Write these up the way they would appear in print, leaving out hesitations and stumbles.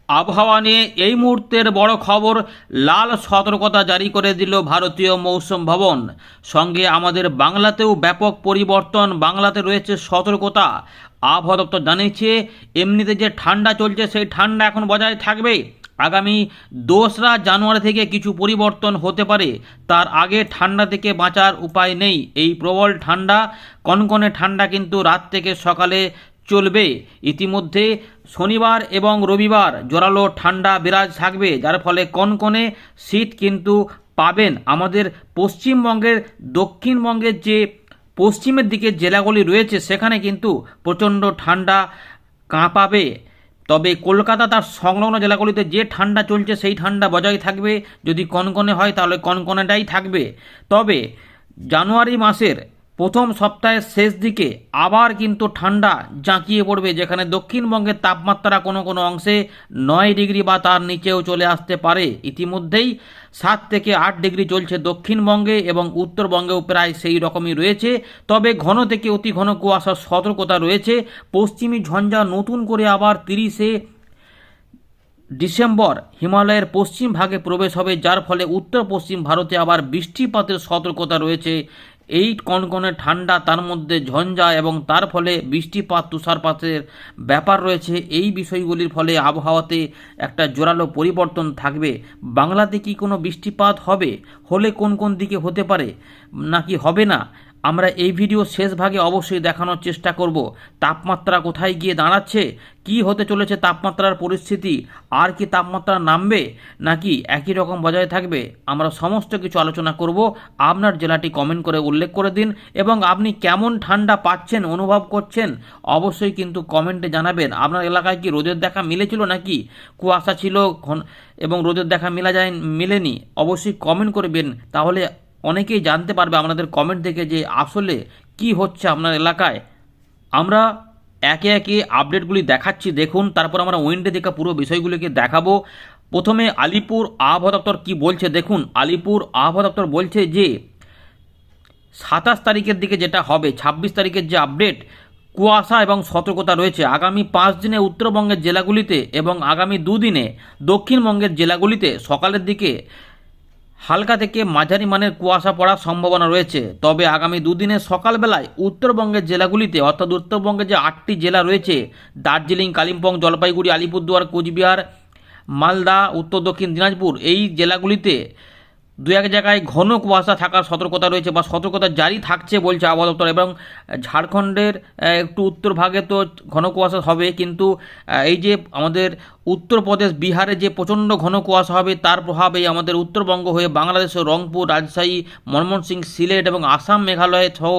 আবহাওয়া নিয়ে এই মুহূর্তের বড় খবর, লাল সতর্কতা জারি করে দিল ভারতীয় মৌসুম ভবন। সঙ্গে আমাদের বাংলাতেও ব্যাপক পরিবর্তন, বাংলাতে রয়েছে সতর্কতা। আবহাওয়া দপ্তর জানিয়েছে এমনিতে যে ঠান্ডা চলছে সেই ঠান্ডা এখন বজায় থাকবে। আগামী 2রা জানুয়ারি থেকে কিছু পরিবর্তন হতে পারে, তার আগে ঠান্ডা থেকে বাঁচার উপায় নেই। এই প্রবল ঠান্ডা, কনকনে ঠান্ডা কিন্তু রাত থেকে সকালে চলবে। ইতিমধ্যে শনিবার এবং রবিবার জোরালো ঠান্ডা বিরাজ থাকবে, যার ফলে কনকনে শীত কিন্তু পাবেন। আমাদের পশ্চিমবঙ্গের, দক্ষিণবঙ্গের যে পশ্চিমের দিকে জেলাগুলি রয়েছে সেখানে কিন্তু প্রচণ্ড ঠান্ডা কাঁপাবে। তবে কলকাতা তার সংলগ্ন জেলাগুলিতে যে ঠান্ডা চলছে সেই ঠান্ডা বজায় থাকবে। যদি কনকনে হয় তাহলে কনকনেটাই থাকবে। তবে জানুয়ারি মাসের প্রথম সপ্তাহের শেষ দিকে আবার কিন্তু ঠান্ডা জাঁকিয়ে পড়বে, যেখানে দক্ষিণবঙ্গের তাপমাত্রা কোনো কোনো অংশে 9 ডিগ্রি বা তার নিচেও চলে আসতে পারে। ইতিমধ্যেই 7 থেকে 8 ডিগ্রি চলছে দক্ষিণবঙ্গে এবং উত্তরবঙ্গেও প্রায় সেই রকমই রয়েছে। তবে ঘন থেকে অতি ঘন কুয়াশার সতর্কতা রয়েছে। পশ্চিমী ঝঞ্ঝা নতুন করে আবার 30শে ডিসেম্বর হিমালয়ের পশ্চিম ভাগে প্রবেশ হবে, যার ফলে উত্তর পশ্চিম ভারতে আবার বৃষ্টিপাতের সতর্কতা রয়েছে। এই কনকনে ঠান্ডা, তার মধ্যে ঝঞ্ঝা এবং তার ফলে বৃষ্টিপাত, তুষারপাতের ব্যাপার রয়েছে। এই বিষয়গুলির ফলে আবহাওয়াতে একটা জোরালো পরিবর্তন থাকবে। বাংলাতে কি কোনো বৃষ্টিপাত হবে? হলে কোন কোন দিকে হতে পারে নাকি হবে না, আমরা এই ভিডিও শেষ ভাগে অবশ্যই দেখানোর চেষ্টা করব। তাপমাত্রা কোথায় গিয়ে দাঁড়াচ্ছে, কি হতে চলেছে তাপমাত্রার পরিস্থিতি, আর কি তাপমাত্রা নামবে নাকি একই রকম বজায় থাকবে, আমরা সমস্ত কিছু আলোচনা করব। আপনার জেলাটি কমেন্ট করে উল্লেখ করে দিন এবং আপনি কেমন ঠান্ডা পাচ্ছেন, অনুভব করছেন অবশ্যই কিন্তু কমেন্টে জানাবেন। আপনার এলাকায় কি রোদের দেখা মিলেছিল নাকি কুয়াশা ছিল এবং রোদের দেখা মিলেনি, অবশ্যই কমেন্ট করবেন। তাহলে অনেকেই জানতে পারবে আমাদের কমেন্ট থেকে যে আসলে কি হচ্ছে আপনার এলাকায়। আমরা একে একে আপডেটগুলি দেখাচ্ছি, দেখুন। তারপর আমরা উইন্ডে দেখা পুরো বিষয়গুলিকে দেখাবো। প্রথমে আলিপুর আবহাওয়া দপ্তর কী বলছে দেখুন। আলিপুর আবহাওয়া দপ্তর বলছে যে 27 তারিখের দিকে যেটা হবে, 26 তারিখের যে আপডেট, কুয়াশা এবং সতর্কতা রয়েছে। আগামী 5 দিনে উত্তরবঙ্গের জেলাগুলিতে এবং আগামী 2 দিনে দক্ষিণবঙ্গের জেলাগুলিতে সকালের দিকে হালকা থেকে মাঝারি মানের কুয়াশা পড়ার সম্ভাবনা রয়েছে। তবে আগামী 2 দিনের সকালবেলায় উত্তরবঙ্গের জেলাগুলিতে, অর্থাৎ উত্তরবঙ্গের যে 8টি জেলা রয়েছে, দার্জিলিং, কালিম্পং, জলপাইগুড়ি, আলিপুরদুয়ার, কোচবিহার, মালদা, উত্তর দক্ষিণ দিনাজপুর, এই জেলাগুলিতে 2-1 জায়গায় ঘন কুয়াশা থাকার সতর্কতা রয়েছে বা সতর্কতা জারি থাকছে বলছে আবহাওয়া দপ্তর। এবং ঝাড়খণ্ডের একটু উত্তর ভাগে তো ঘন কুয়াশা হবে, কিন্তু এই যে আমাদের উত্তরপ্রদেশ, বিহারে যে প্রচণ্ড ঘন কুয়াশা হবে তার প্রভাবেই আমাদের উত্তরবঙ্গ হয়ে বাংলাদেশের রংপুর, রাজশাহী, ময়মনসিংহ, সিলেট এবং আসাম, মেঘালয় সহ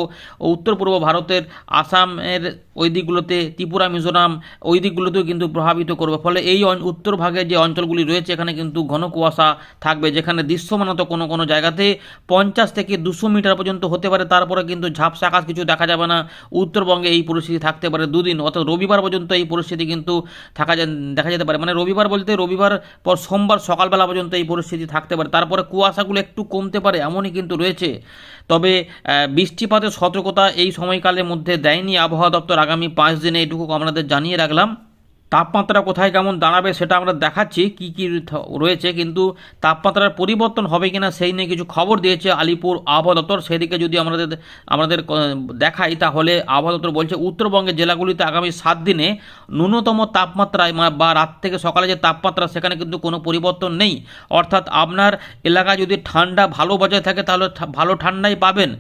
উত্তর পূর্ব ভারতের আসামের ওই দিকগুলোতে, ত্রিপুরা, মিজোরাম ওই দিকগুলোতেও কিন্তু প্রভাবিত করবে। ফলে এই উত্তর ভাগের যে অঞ্চলগুলি রয়েছে এখানে কিন্তু ঘন কুয়াশা থাকবে, যেখানে দৃশ্যমানত কোনো কোনো জায়গাতে 50 থেকে 200 মিটার পর্যন্ত হতে পারে। তারপরে কিন্তু ঝাপসা আকাশ কিছু দেখা যাবে না। উত্তরবঙ্গে এই পরিস্থিতি থাকতে পারে 2 দিন, অর্থাৎ রবিবার পর্যন্ত এই পরিস্থিতি কিন্তু দেখা যেতে পারে। মানে রবিবার বলতে রবিবার পর সোমবার সকালবেলা পর্যন্ত এই পরিস্থিতি থাকতে পারে। তারপরে কুয়াশাগুলো একটু কমতে পারে, এমনই কিন্তু রয়েছে। তবে বৃষ্টিপাতের সতর্কতা এই সময়কালের মধ্যে দেয়নি আবহাওয়া দপ্তর। আগামী 5 দিনে এইটুকু আপনাদের জানিয়ে রাখলাম। তাপমাত্রা কোথায় কেমন দাঁড়াবে সেটা আমরা দেখাচ্ছি, কি কি রয়েছে, কিন্তু তাপমাত্রার পরিবর্তন হবে কিনা সেই নিয়ে কিছু খবর দিয়েছে আলিপুর আবহাওয়া দপ্তর। সেদিকে যদি আমাদের দেখাই, তাহলে আবহাওয়া দপ্তর বলছে উত্তরবঙ্গের জেলাগুলিতে আগামী 7 দিনে ন্যূনতম তাপমাত্রায় বা রাত থেকে সকালে যে তাপমাত্রা সেখানে কিন্তু কোনো পরিবর্তন নেই। অর্থাৎ আপনার এলাকায় যদি ঠান্ডা ভালো বজায় থাকে তাহলে ভালো ঠান্ডাই পাবেন।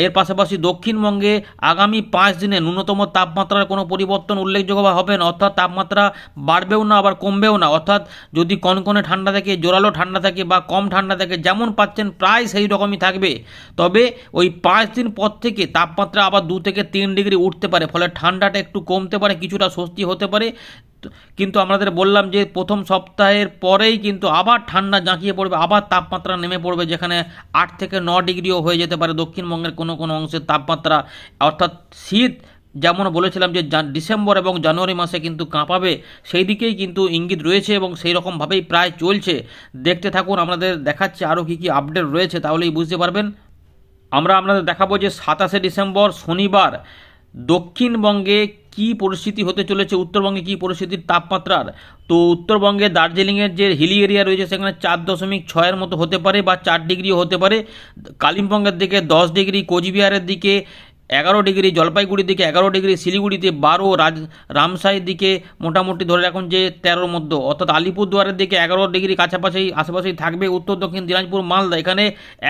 এর পাশাপাশি দক্ষিণবঙ্গে আগামী 5 দিনে ন্যূনতম তাপমাত্রার কোনো পরিবর্তন উল্লেখযোগ্যভাবে হবে না, অর্থাৎ তাপমাত্রা বাড়বেও না আবার কমবেও না। অর্থাৎ যদি কনকনে ঠান্ডা থাকে, জোরালো ঠান্ডা থাকে বা কম ঠান্ডা থাকে, যেমন পাচ্ছেন প্রায় সেই রকমই থাকবে। তবে ওই 5 দিন পর থেকে তাপমাত্রা আবার 2 থেকে 3 ডিগ্রি উঠতে পারে, ফলে ঠান্ডাটা একটু কমতে পারে, কিছুটা স্বস্তি হতে পারে। কিন্তু আমাদের বললাম যে প্রথম সপ্তাহের পরেই কিন্তু আবার ঠান্ডা জাঁকিয়ে পড়বে, আবার তাপমাত্রা নেমে পড়বে, যেখানে 8 থেকে 9 ডিগ্রিও হয়ে যেতে পারে দক্ষিণবঙ্গের কোনো কোনো অংশের তাপমাত্রা। অর্থাৎ শীত যেমন বলেছিলাম যে ডিসেম্বর এবং জানুয়ারি মাসে কিন্তু কাঁপাবে, সেই দিকেই কিন্তু ইঙ্গিত রয়েছে এবং সেই রকমভাবেই প্রায় চলছে। দেখতে থাকুন, আমাদের দেখাচ্ছে আরও কী কী আপডেট রয়েছে, তাহলেই বুঝতে পারবেন। আমরা আপনাদের দেখাবো যে 27শে ডিসেম্বর শনিবার দক্ষিণবঙ্গে কি পরিস্থিতি হতে চলেছে উত্তরবঙ্গে, কি পরিস্থিতির তাপমাত্রার। তো উত্তরবঙ্গে দার্জিলিংয়ের যে হিলি এরিয়া রয়েছে সেখানে 4.6-এর মতো হতে পারে বা 4 ডিগ্রিও হতে পারে। কালিম্পংয়ের দিকে 10 ডিগ্রি, কোচবিহারের দিকে 11 ডিগ্রি, জলপাইগুড়ির দিকে 11 ডিগ্রি, শিলিগুড়িতে 12, রামসাইয়ের দিকে মোটামুটি ধরে রাখুন যে 13-র মধ্যে, অর্থাৎ আলিপুরদুয়ারের দিকে 11 ডিগ্রি কাছাকাছি আশেপাশেই থাকবে। উত্তর দক্ষিণ দিনাজপুর, মালদা এখানে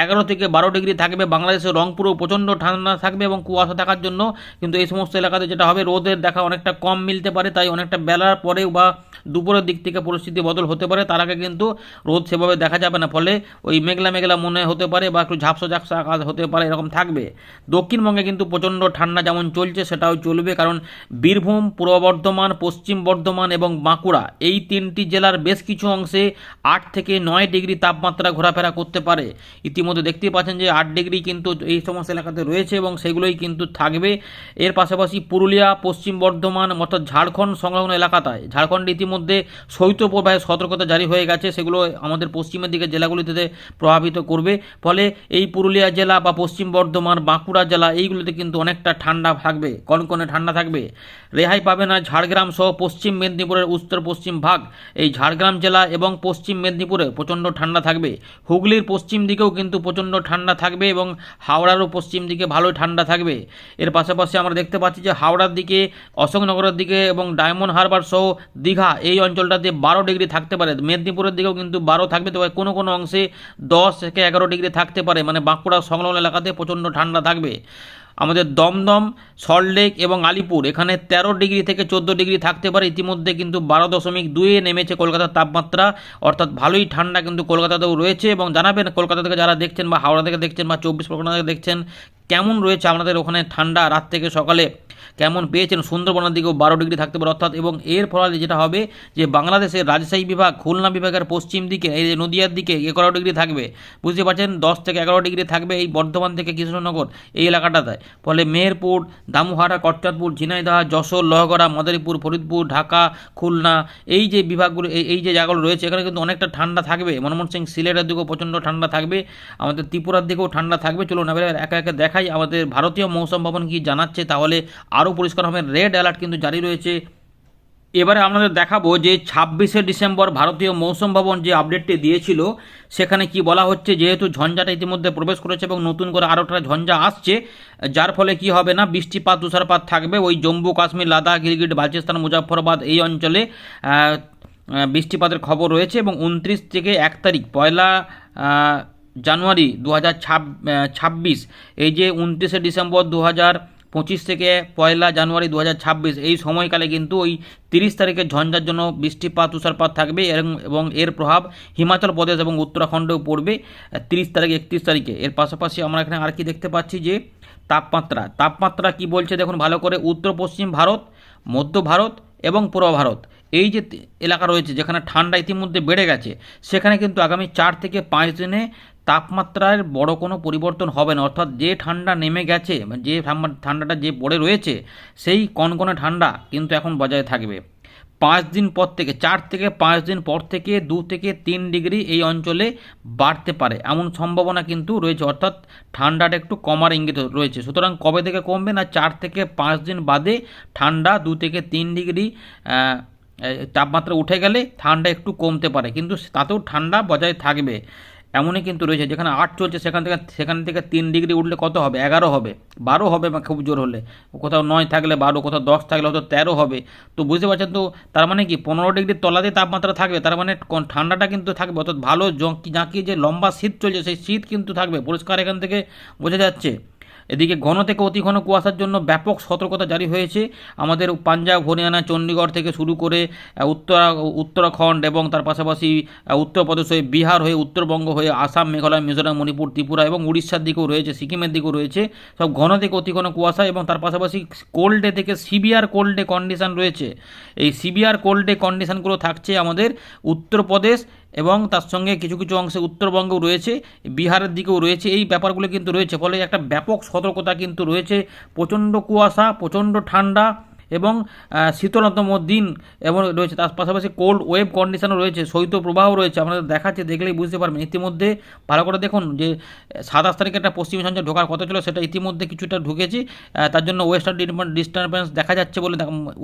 11 থেকে 12 ডিগ্রি থাকবে। বাংলাদেশের রংপুরেও প্রচণ্ড ঠান্ডা থাকবে এবং কুয়াশা থাকার জন্য কিন্তু এই সমস্ত এলাকাতে যেটা হবে, রোদের দেখা অনেকটা কম মিলতে পারে, তাই অনেকটা বেলার পরে বা দুপুরের দিক থেকে পরিস্থিতি বদল হতে পারে। তার আগে কিন্তু রোদ সেভাবে দেখা যাবে না, ফলে ওই মেঘলা মেঘলা মনে হতে পারে বা একটু ঝাপসা ঝাপসা আকাশ হতে পারে, এরকম থাকবে। দক্ষিণবঙ্গে কিন্তু প্রচণ্ড ঠান্ডা যেমন চলছে সেটাও চলবে, কারণ বীরভূম, পূর্ব বর্ধমান, পশ্চিম বর্ধমান এবং বাঁকুড়া এই 3টি জেলার বেশ কিছু অংশে 8 থেকে 9 ডিগ্রি তাপমাত্রা ঘোরাফেরা করতে পারে। ইতিমধ্যে দেখতেই পাচ্ছেন যে 8 ডিগ্রি কিন্তু এই সমস্ত এলাকাতে রয়েছে এবং সেগুলোই কিন্তু থাকবে। এর পাশাপাশি পুরুলিয়া, পশ্চিম বর্ধমান অর্থাৎ ঝাড়খণ্ড সংলগ্ন এলাকাটায়, ঝাড়খণ্ডে ইতিমধ্যে শৈত্যপ্রবাহের সতর্কতা জারি হয়ে গেছে, সেগুলো আমাদের পশ্চিমের দিকে জেলাগুলিতে প্রভাবিত করবে। ফলে এই পুরুলিয়া জেলা বা পশ্চিম বর্ধমান, বাঁকুড়া জেলা এইগুলোতে কিন্তু অনেকটা ঠান্ডা থাকবে, কনকনে ঠান্ডা থাকবে। রেহাই পাবে না ঝাড়গ্রাম সহ পশ্চিম মেদিনীপুরের উত্তর পশ্চিম ভাগ। এই ঝাড়গ্রাম জেলা এবং পশ্চিম মেদিনীপুরে প্রচণ্ড ঠান্ডা থাকবে। হুগলির পশ্চিম দিকেও কিন্তু প্রচণ্ড ঠান্ডা থাকবে এবং হাওড়ারও পশ্চিম দিকে ভালোই ঠান্ডা থাকবে। এর পাশাপাশি আমরা দেখতে পাচ্ছি যে হাওড়ার দিকে, অশোকনগরের দিকে এবং ডায়মন্ড হারবার সহ দীঘা এই অঞ্চলটাতে 12 ডিগ্রি থাকতে পারে। মেদিনীপুরের দিকেও কিন্তু 12 থাকবে, তবে কোনো কোনো অংশে 10 থেকে 11 ডিগ্রি থাকতে পারে, মানে বাঁকুড়া সংলগ্ন এলাকাতে প্রচণ্ড ঠান্ডা থাকবে। আমাদের দমদম, সল্টলেক এবং আলিপুর এখানে 13 ডিগ্রি থেকে 14 ডিগ্রি থাকতে পারে। ইতিমধ্যে কিন্তু 12.2-এ নেমেছে কলকাতার তাপমাত্রা, অর্থাৎ ভালোই ঠান্ডা কিন্তু কলকাতাতেও রয়েছে। এবং জানাবেন কলকাতা থেকে যারা দেখছেন বা হাওড়া থেকে দেখছেন বা 24 পরগনা থেকে দেখছেন, কেমন রয়েছে আপনাদের ওখানে ঠান্ডা, রাত থেকে সকালে কেমন পেয়েছেন। সুন্দরবনের দিকেও 12 ডিগ্রি থাকতে পারে, অর্থাৎ এবং এর ফলে যেটা হবে যে বাংলাদেশের রাজশাহী বিভাগ, খুলনা বিভাগের পশ্চিম দিকে, এই যে নদিয়ার দিকে 11 ডিগ্রি থাকবে, বুঝতে পারছেন। 10 থেকে 11 ডিগ্রি থাকবে এই বর্ধমান থেকে কৃষ্ণনগর এই এলাকাটাতে। ফলে মেহেরপুর, দামুহারা, কটচাঁদপুর, ঝিনাইদহ, যশোর, লোহাগড়া, মাদারীপুর, ফরিদপুর, ঢাকা, খুলনা এই যে বিভাগগুলো, এই যে জায়গাগুলো রয়েছে এখানে কিন্তু অনেকটা ঠান্ডা থাকবে। ময়মনসিংহ, সিলেটের দিকেও প্রচণ্ড ঠান্ডা থাকবে, আমাদের ত্রিপুরার দিকেও ঠান্ডা থাকবে। চলুন এবারে একে একে দেখাই আমাদের ভারতীয় মৌসুম ভবন কি জানাচ্ছে, তাহলে আরও পরিষ্কার হবে। রেড অ্যালার্ট কিন্তু জারি রয়েছে। এবারে আপনাদের দেখাবো যে 26শে ডিসেম্বর ভারতীয় মৌসুম ভবন যে আপডেটটি দিয়েছিল সেখানে কি বলা হচ্ছে, যেহেতু ঝঞ্ঝাটা ইতিমধ্যে প্রবেশ করেছে এবং নতুন করে আরও একটা ঝঞ্ঝা আসছে, যার ফলে কি হবে না, বৃষ্টিপাত, তুষারপাত থাকবে। ওই জম্মু কাশ্মীর, লাদাখ, গিলগিট, বালচিস্তান, মুজাফফরাবাদ এই অঞ্চলে বৃষ্টিপাতের খবর রয়েছে। এবং 29 থেকে 1 তারিখ, 1 জানুয়ারি 2026, এই যে 29শে ডিসেম্বর 2025 থেকে 1 জানুয়ারি 2026 এই সময়কালে কিন্তু ওই 30 তারিখের ঝঞ্ঝার জন্য বৃষ্টিপাত, তুষারপাত থাকবে এবং এর প্রভাব হিমাচল প্রদেশ এবং উত্তরাখণ্ডেও পড়বে 30 তারিখ, 31 তারিখে। এর পাশাপাশি আমরা এখানে আর কি দেখতে পাচ্ছি যে তাপমাত্রা কি বলছে দেখুন ভালো করে। উত্তর পশ্চিম ভারত, মধ্য ভারত এবং পূর্ব ভারত এই যে এলাকা রয়েছে যেখানে ঠান্ডা ইতিমধ্যে বেড়ে গেছে, সেখানে কিন্তু আগামী 4 থেকে 5 দিনে তাপমাত্রার বড় কোনো পরিবর্তন হবে না। অর্থাৎ যে ঠান্ডা নেমে গেছে, যে ঠান্ডাটা যে পড়ে রয়েছে, সেই কনকনে ঠান্ডা কিন্তু এখন বজায় থাকবে। 5 দিন পর থেকে, 4 থেকে 5 দিন পর থেকে 2 থেকে 3 ডিগ্রি এই অঞ্চলে বাড়তে পারে, এমন সম্ভাবনা কিন্তু রয়েছে। অর্থাৎ ঠান্ডাটা একটু কমার ইঙ্গিত রয়েছে। সুতরাং কবে থেকে কমবে না, 4 থেকে 5 দিন বাদে ঠান্ডা 2 থেকে 3 ডিগ্রি তাপমাত্রা উঠে গেলে ঠান্ডা একটু কমতে পারে, কিন্তু তাতেও ঠান্ডা বজায় থাকবে, এমনই কিন্তু রয়েছে। যেখানে 8 চলছে সেখান থেকে 3 ডিগ্রি উঠলে কত হবে, 11 হবে, 12 হবে, বা খুব জোর হলে কোথাও 9 থাকলে 12, কোথাও 10 থাকলে হয়তো 13 হবে। তো বুঝতে পারছেন তো, তার মানে কি 15 ডিগ্রির তলাতে তাপমাত্রা থাকবে, তার মানে ঠান্ডাটা কিন্তু থাকবে। অর্থাৎ ভালো জাঁকিয়ে যে লম্বা শীত চলছে সেই শীত কিন্তু থাকবে, পরিষ্কার এখান থেকে বোঝা যাচ্ছে। এদিকে ঘন থেকে অতি ঘন কুয়াশার জন্য ব্যাপক সতর্কতা জারি হয়েছে আমাদের পাঞ্জাব, হরিয়ানা, চণ্ডীগড় থেকে শুরু করে উত্তরাখণ্ড এবং তার পাশাপাশি উত্তরপ্রদেশ হয়ে, বিহার হয়ে, উত্তরবঙ্গ হয়ে, আসাম, মেঘালয়, মিজোরাম, মণিপুর, ত্রিপুরা এবং উড়িষ্যার দিকেও রয়েছে, সিকিমের দিকেও রয়েছে। সব ঘন থেকে অতি ঘন কুয়াশা এবং তার পাশাপাশি কোল্ড ডে থেকে সিভিয়ার কোল্ড ডে কন্ডিশন রয়েছে। এই সিভিয়ার কোল্ড ডে কন্ডিশনগুলো থাকছে আমাদের উত্তরপ্রদেশ এবং তার সঙ্গে কিছু কিছু অংশে উত্তরবঙ্গেও রয়েছে, বিহারের দিকেও রয়েছে, এই ব্যাপারগুলো কিন্তু রয়েছে। ফলে একটা ব্যাপক সতর্কতা কিন্তু রয়েছে। প্রচণ্ড কুয়াশা, প্রচণ্ড ঠান্ডা এবং শীতলতম দিন এবং রয়েছে, তার পাশাপাশি কোল্ড ওয়েভ কন্ডিশনও রয়েছে, শৈত্যপ্রবাহ রয়েছে। আপনাদের দেখাচ্ছে, দেখলেই বুঝতে পারবেন। ইতিমধ্যে ভালো করে দেখুন যে 27 তারিখে একটা পশ্চিমী ঝঞ্ঝা ঢোকার কথা ছিল, সেটা ইতিমধ্যে কিছুটা ঢুকেছে। তার জন্য ওয়েস্টার্ন ডিস্টারবেন্স দেখা যাচ্ছে বলে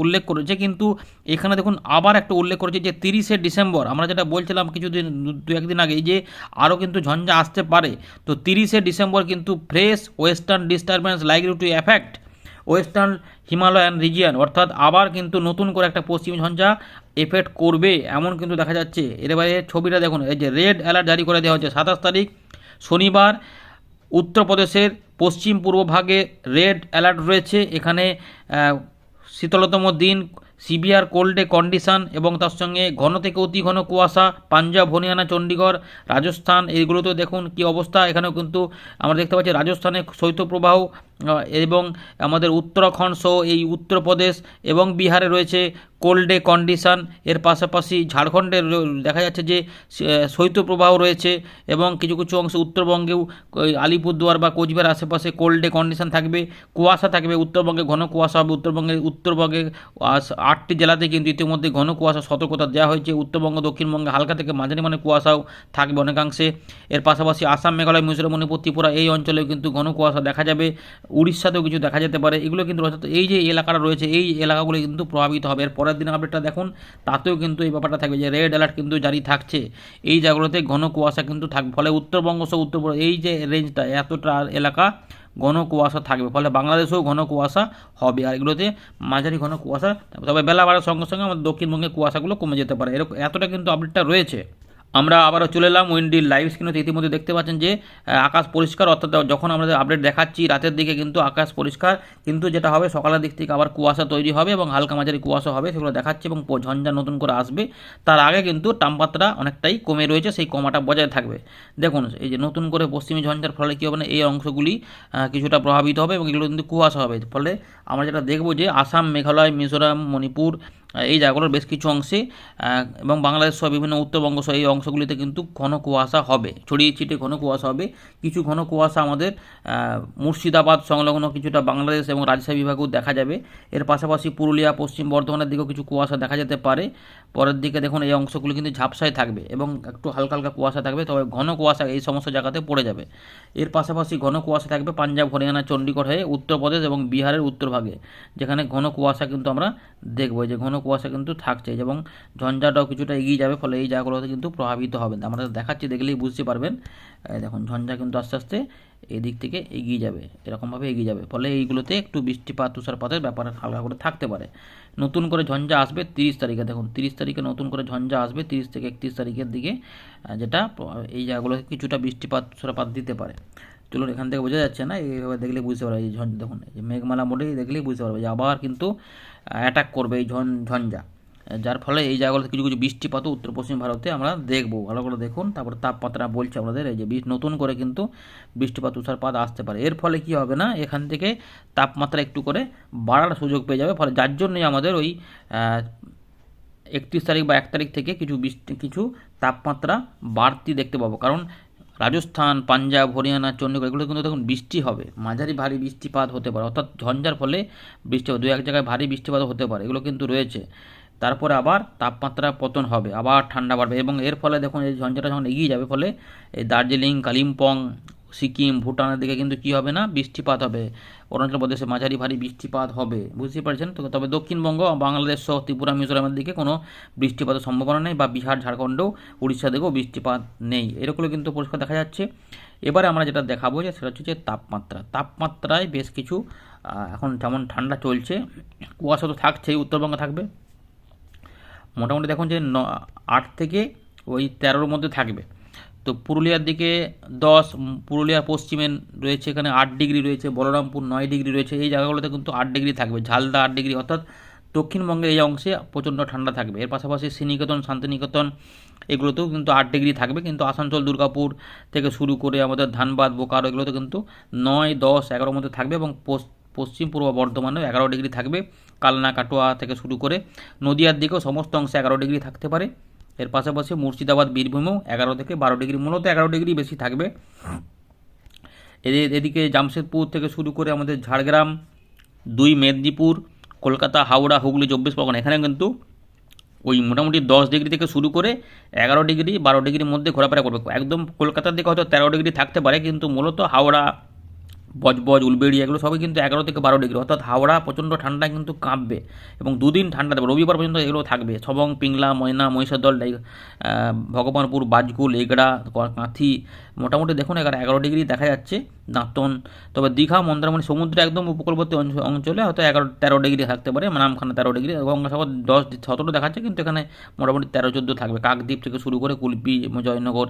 উল্লেখ করেছে। কিন্তু এখানে দেখুন আবার একটা উল্লেখ করেছে যে 30শে ডিসেম্বর, আমরা যেটা বলছিলাম কিছুদিন দু একদিন আগে, যে আরও কিন্তু ঝঞ্ঝা আসতে পারে। তো 30শে ডিসেম্বর কিন্তু fresh western disturbance likely to effect western Himalayan region, অর্থাৎ আবার কিন্তু নতুন করে একটা পশ্চিমী ঝঞ্ঝা এফেক্ট করবে এমন কিন্তু দেখা যাচ্ছে। এর বাইরে ছবিটা দেখুন, এই যে রেড অ্যালার্ট জারি করে দেওয়া হচ্ছে 27 তারিখ শনিবার। উত্তরপ্রদেশের পশ্চিম পূর্ব ভাগে রেড অ্যালার্ট রয়েছে। এখানে শীতলতম দিন, সিভিয়ার কোল্ডে কন্ডিশন এবং তার সঙ্গে ঘন থেকে অতি ঘন কুয়াশা। পাঞ্জাব, হরিয়ানা, চণ্ডীগড়, রাজস্থান, এইগুলোতেও দেখুন কি অবস্থা। এখানেও কিন্তু আমরা দেখতে পাচ্ছি রাজস্থানে শৈত্যপ্রবাহ এবং আমাদের উত্তরাখণ্ড সহ এই উত্তরপ্রদেশ এবং বিহারে রয়েছে কোল্ডে কন্ডিশন। এর পাশাপাশি ঝাড়খণ্ডে দেখা যাচ্ছে যে শৈত্যপ্রবাহ রয়েছে এবং কিছু কিছু অংশে উত্তরবঙ্গেও আলিপুরদুয়ার বা কোচবিহার আশেপাশে কোল্ডে কন্ডিশন থাকবে, কুয়াশা থাকবে। উত্তরবঙ্গে ঘন কুয়াশা হবে। উত্তরবঙ্গে 8টি জেলাতে কিন্তু ইতিমধ্যে ঘন কুয়াশা সতর্কতা দেওয়া হয়েছে। উত্তরবঙ্গ, দক্ষিণবঙ্গে হালকা থেকে মাঝারি মানে কুয়াশাও থাকবে অনেকাংশে। এর পাশাপাশি আসাম, মেঘালয়, মিজোরাম, মণিপুর, ত্রিপুরা এই অঞ্চলেও কিন্তু ঘন কুয়াশা দেখা যাবে। উড়িষ্যাতেও কিছু দেখা যেতে পারে। এগুলো কিন্তু অর্থাৎ এই যে এলাকাটা রয়েছে, এই এলাকাগুলো কিন্তু প্রভাবিত হবে। এর পরের দিন আপডেটটা দেখুন, তাতেও কিন্তু এই ব্যাপারটা থাকবে যে রেড অ্যালার্ট কিন্তু জারি থাকছে। এই জায়গাগুলোতে ঘন কুয়াশা কিন্তু থাকবে। ফলে উত্তরবঙ্গ সহ উত্তরপূর্ব এই যে রেঞ্জটা, এতটা এলাকা ঘন কুয়াশা থাকবে। ফলে বাংলাদেশেও ঘন কুয়াশা হবে। আর এগুলোতে মাঝারি ঘন কুয়াশা, তবে বেলা বাড়ার সঙ্গে সঙ্গে আমাদের দক্ষিণবঙ্গে কুয়াশাগুলো কমে যেতে পারে। এরকম এতটা কিন্তু আপডেটটা রয়েছে। আমরা আবারও চলে এলাম উইন্ডির লাইভ স্ক্রিনে। ইতিমধ্যে দেখতে পাচ্ছেন যে আকাশ পরিষ্কার, অর্থাৎ যখন আমাদের আপডেট দেখাচ্ছি রাতের দিকে কিন্তু আকাশ পরিষ্কার, কিন্তু যেটা হবে সকালের দিক থেকে আবার কুয়াশা তৈরি হবে এবং হালকা মাঝারি কুয়াশা হবে, সেগুলো দেখাচ্ছে এবং ঝঞ্ঝা নতুন করে আসবে। তার আগে কিন্তু তাপমাত্রা অনেকটাই কমে রয়েছে, সেই কমাটা বজায় থাকবে। দেখুন এই যে নতুন করে পশ্চিমী ঝঞ্ঝার ফলে কী হবে না, এই অংশগুলি কিছুটা প্রভাবিত হবে এবং এগুলো কিন্তু কুয়াশা হবে। ফলে আমরা যেটা দেখব যে আসাম, মেঘালয়, মিজোরাম, মণিপুর এই জায়গাগুলোর বেশ কিছু অংশে এবং বাংলাদেশ সহ বিভিন্ন উত্তরবঙ্গ সহ এই অংশগুলিতে কিন্তু ঘন কুয়াশা হবে, ছড়িয়ে ছিটিয়ে ঘন কুয়াশা হবে। কিছু ঘন কুয়াশা আমাদের মুর্শিদাবাদ সংলগ্ন কিছুটা বাংলাদেশ এবং রাজশাহী বিভাগেও দেখা যাবে। এর পাশাপাশি পুরুলিয়া, পশ্চিম বর্ধমানের দিকেও কিছু কুয়াশা দেখা যেতে পারে। পরের দিকে দেখুন এই অংশগুলি কিন্তু ঝাপসায় থাকবে এবং একটু হালকা হালকা কুয়াশা থাকবে, তবে ঘন কুয়াশা এই সমস্ত জায়গাতে পড়ে যাবে। এর পাশাপাশি ঘন কুয়াশা থাকবে পাঞ্জাব, হরিয়ানা, চণ্ডীগড় হয়ে উত্তরপ্রদেশ এবং বিহারের উত্তরভাগে, যেখানে ঘন কুয়াশা কিন্তু আমরা দেখব যে ঘন কুয়াশা কিন্তু থাকছে এবং ঝঞ্ঝাটাও কিছুটা এগিয়ে যাবে। ফলে এই জায়গাগুলোতে কিন্তু প্রভাবিত হবে। আমরা দেখাচ্ছি, দেখলেই বুঝতে পারবেন। দেখুন ঝঞ্ঝা কিন্তু আস্তে আস্তে এই দিক থেকে এগিয়ে যাবে, এরকমভাবে এগিয়ে যাবে। ফলে এইগুলোতে একটু বৃষ্টিপাত, তুষারপাতের ব্যাপার হালকা করে থাকতে পারে। নতুন করে ঝঞ্ঝা আসবে 30 তারিখে। দেখুন 30 তারিখে নতুন করে ঝঞ্ঝা আসবে, 30 থেকে 31 তারিখের দিকে, যেটা এই জায়গাগুলোতে কিছুটা বৃষ্টিপাত, তুষারপাত দিতে পারে। চলুন এখান থেকে বোঝা যাচ্ছে না, এইভাবে দেখলেই বুঝতে পারবে। এই দেখুন এই যে মেঘমালা মোডেই দেখলেই বুঝতে পারবে যে আবার কিন্তু অ্যাটাক করবে এই ঝঞ্ঝা, যার ফলে এই জায়গাগুলোতে কিছু কিছু বৃষ্টিপাতও উত্তর পশ্চিম ভারতে আমরা দেখবো। ভালো করে দেখুন। তারপর তাপমাত্রা বলছে আমাদের এই যে নতুন করে কিন্তু বৃষ্টিপাত, তুষারপাত আসতে পারে। এর ফলে কি হবে না, এখান থেকে তাপমাত্রা একটু করে বাড়ার সুযোগ পেয়ে যাবে। ফলে যার জন্যই আমাদের ওই 31 তারিখ বা 1 তারিখ থেকে কিছু তাপমাত্রা বাড়তি দেখতে পাবো। কারণ রাজস্থান, পাঞ্জাব, হরিয়ানা, চণ্ডীগড় এগুলো কিন্তু তখন বৃষ্টি হবে, মাঝারি ভারী বৃষ্টিপাত হতে পারে, অর্থাৎ ঝঞ্ঝার ফলে বৃষ্টি হবে, দু এক জায়গায় ভারী বৃষ্টিপাত হতে পারে, এগুলো কিন্তু রয়েছে। তারপরে আবার তাপমাত্রা পতন হবে, আবার ঠান্ডা বাড়বে এবং এর ফলে দেখুন এই ঝঞ্ঝাটা যখন এগিয়ে যাবে, ফলে এই দার্জিলিং, কালিম্পং, সিকিম, ভুটানের দিকে কিন্তু কী হবে না, বৃষ্টিপাত হবে। অরুণাচল প্রদেশে মাঝারি ভারী বৃষ্টিপাত হবে, বুঝতেই পারছেন তো। তবে দক্ষিণবঙ্গ, বাংলাদেশ সহ ত্রিপুরা, মিজোরামের দিকে কোনো বৃষ্টিপাতের সম্ভাবনা নেই, বা বিহার, ঝাড়খণ্ডও, উড়িষ্যা দিকেও বৃষ্টিপাত নেই, এরকমও কিন্তু পরিষ্কার দেখা যাচ্ছে। এবারে আমরা যেটা দেখাবো যে সেটা হচ্ছে যে তাপমাত্রায় বেশ কিছু এখন যেমন ঠান্ডা চলছে, কুয়াশা তো থাকছেই, উত্তরবঙ্গে থাকবে মোটামুটি। দেখুন যে 8 থেকে ওই 13-র মধ্যে থাকবে। তো পুরুলিয়ার দিকে 10, পুরুলিয়ার পশ্চিমে রয়েছে এখানে 8 ডিগ্রি রয়েছে, বলরামপুর 9 ডিগ্রি রয়েছে, এই জায়গাগুলোতে কিন্তু 8 ডিগ্রি থাকবে। ঝালদা 8 ডিগ্রি, অর্থাৎ দক্ষিণবঙ্গের এই অংশে প্রচণ্ড ঠান্ডা থাকবে। এর পাশাপাশি শ্রীনিকেতন, শান্তিনিকেতন এগুলোতেও কিন্তু 8 ডিগ্রি থাকবে। কিন্তু আসানসোল, দুর্গাপুর থেকে শুরু করে আমাদের ধানবাদ, বোকারো এগুলোতে কিন্তু 9, 10, 11-র মধ্যে থাকবে এবং পশ্চিম পূর্ব বর্ধমানেও 11 ডিগ্রি থাকবে। কালনা, কাটোয়া থেকে শুরু করে নদিয়ার দিকেও সমস্ত অংশে 11 ডিগ্রি থাকতে পারে। এর পাশাপাশি মুর্শিদাবাদ, বীরভূমেও 11 থেকে 12 ডিগ্রি, মূলত 11 ডিগ্রি বেশি থাকবে। এদিকে জামশেদপুর থেকে শুরু করে আমাদের ঝাড়গ্রাম, 2 মেদিনীপুর, কলকাতা, হাওড়া, হুগলি, 24 পরগনা এখানে কিন্তু ওই মোটামুটি 10 ডিগ্রি থেকে শুরু করে 11 ডিগ্রি 12 ডিগ্রির মধ্যে ঘোরাফেরা করবে। একদম কলকাতার দিকে হয়তো 13 ডিগ্রি থাকতে পারে, কিন্তু মূলত হাওড়া, বজবজ, উলবেড়িয়া এগুলো সবই কিন্তু 11 থেকে 12 ডিগ্রি, অর্থাৎ হাওড়া প্রচণ্ড ঠান্ডায় কিন্তু কাঁপবে এবং দুদিন ঠান্ডা দেবে, রবিবার পর্যন্ত এগুলো থাকবে। সবং, পিংলা, ময়না, মহিষাদল, ভগবানপুর, বাজকুল, এগড়া, কাঁথি মোটামুটি দেখুন 11 ডিগ্রি দেখা যাচ্ছে। দাঁতন, তবে দীঘা, মন্দারমণি সমুদ্রে একদম উপকূলবর্তী অঞ্চলে হয়তো 13 ডিগ্রি থাকতে পারে, নামখানা 13 ডিগ্রি, গঙ্গাসাগর 10-17 দেখাচ্ছে, কিন্তু এখানে মোটামুটি 13-14 থাকবে। কাকদ্বীপ থেকে শুরু করে কুলপি, জয়নগর,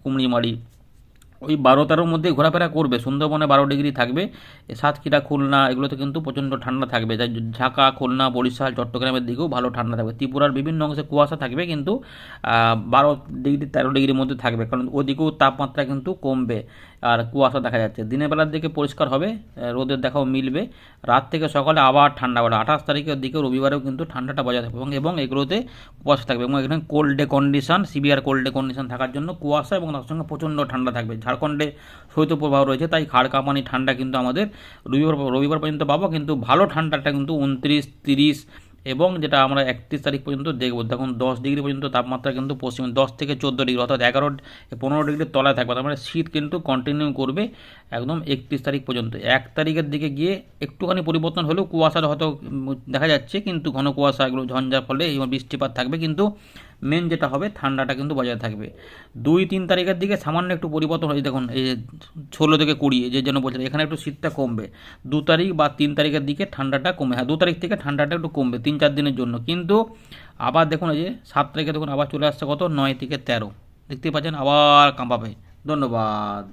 কুমড়িমারি ওই 12-13 মধ্যে ঘোরাফেরা করবে। সুন্দরবনে 12 ডিগ্রি থাকবে। সাতক্ষীরা, খুলনা এগুলোতে কিন্তু প্রচণ্ড ঠান্ডা থাকবে। তাই ঢাকা, খুলনা, বরিশাল, চট্টগ্রামের দিকেও ভালো ঠান্ডা থাকবে। ত্রিপুরার বিভিন্ন অংশে কুয়াশা থাকবে, কিন্তু 12 ডিগ্রি 13 ডিগ্রির মধ্যে থাকবে, কারণ ওদিকেও তাপমাত্রা কিন্তু কমবে আর কুয়াশা দেখা যাচ্ছে। দিনের বেলার দিকে পরিষ্কার হবে, রোদের দেখাও মিলবে। রাত থেকে সকালে আবার ঠান্ডা বাড়ে। 28 তারিখের দিকে রবিবারেও কিন্তু ঠান্ডাটা বজায় থাকবে এবং এগুলোতে কুয়াশা থাকবে এবং এখানে cold day condition, severe cold day condition থাকার জন্য কুয়াশা এবং তার সঙ্গে প্রচণ্ড ঠান্ডা থাকবে। ঝাড়খণ্ডে শৈত্যপ্রবাহ রয়েছে, তাই হাড় কাঁপানি ঠান্ডা কিন্তু আমাদের রবিবার পর্যন্ত পাবো, কিন্তু ভালো ঠান্ডাটা কিন্তু 29, 30 এবং যেটা আমরা 31 তারিখ পর্যন্ত দেখবো। দেখুন 10 ডিগ্রি পর্যন্ত তাপমাত্রা কিন্তু পশ্চিমে 10 থেকে 14 ডিগ্রি, অর্থাৎ 15 ডিগ্রির তলায় থাকবে। তার মানে শীত কিন্তু কন্টিনিউ করবে একদম 31 তারিখ পর্যন্ত। 1 তারিখের দিকে গিয়ে একটুখানি পরিবর্তন হলেও কুয়াশার হয়তো দেখা যাচ্ছে, কিন্তু ঘন কুয়াশা এগুলো ঝঞ্ঝার ফলে এবং বৃষ্টিপাত থাকবে, কিন্তু মেন যেটা হবে ঠান্ডাটা কিন্তু বজায় থাকবে। 2-3 তারিখের দিকে সামান্য একটু পরিবর্তন হয়েছে, দেখুন এই 16 থেকে 20 যে জন্য বলছিলাম এখানে একটু শীতটা কমবে। 2 তারিখ বা 3 তারিখের দিকে ঠান্ডাটা কমবে, হ্যাঁ 2 তারিখ থেকে ঠান্ডাটা একটু কমবে 3-4 দিনের জন্য, কিন্তু আবার দেখুন এই যে 7 তারিখে দেখুন আবার চলে আসছে কত 9 থেকে 13, দেখতে পাচ্ছেন আবার কাঁপাবে। ধন্যবাদ।